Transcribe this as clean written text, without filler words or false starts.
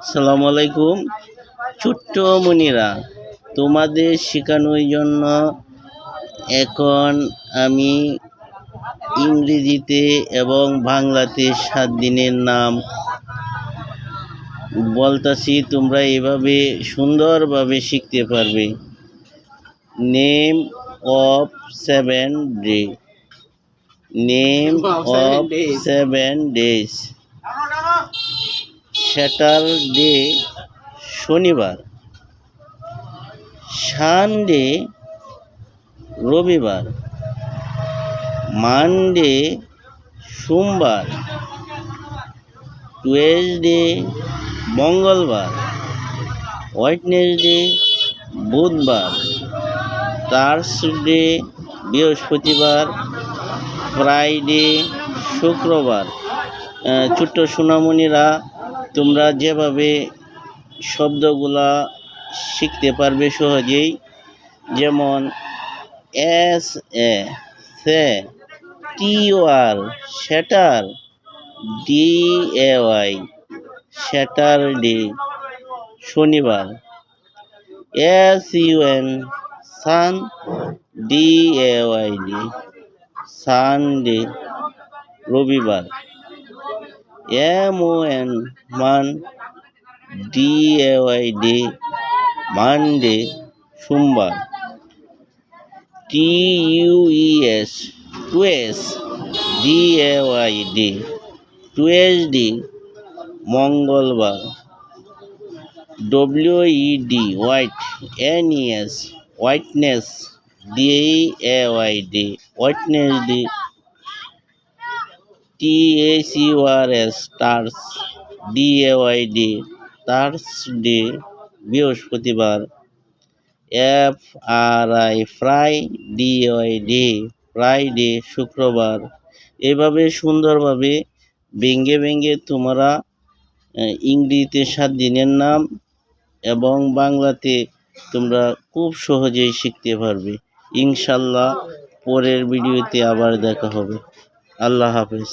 আসসালামু আলাইকুম ছোট্ট মনিরা, তোমাদের শেখানোর জন্য এখন আমি ইংরেজিতে এবং বাংলাতে 7 দিনের নাম বলতাছি। তোমরা এভাবে সুন্দরভাবে শিখতে পারবে। Name of 7 day, name of 7 days. Saturday শনিবার, সানডে রবিবার, মানডে সোমবার, টুয়েসডে মঙ্গলবার, ওয়েডনেসডে বুধবার, থার্সডে বৃহস্পতিবার, ফ্রাইডে শুক্রবার। ছোট্ট সোনামণিরা, তোমরা যেভাবে শব্দগুলা শিখতে পারবে সহজেই, যেমন এস এ সে, টি ওয়ার স্যাটার, ডি এ ওয়াই স্যাটারডে শনিবার, S U N sun, D A Y D Sunday রবিবার, M O N Mon, D A Y D Monday সোমবার, T U E S Tues, D A Y D Tuesday মঙ্গলবার, W E D white, N E S whiteness, D A Y D Wednesday, T H U R S Thurs, D A Y D Thursday বৃহস্পতিবার, F R I Fri, D Y D Friday শুক্রবার। এভাবে সুন্দরভাবে ভেঙে ভেঙে তোমরা ইংরেজিতে 7 দিনের নাম এবং বাংলাতে তোমরা খুব সহজেই শিখতে পারবে। ইনশাল্লাহ পরের ভিডিওতে আবার দেখা হবে। আল্লাহ হাফেজ।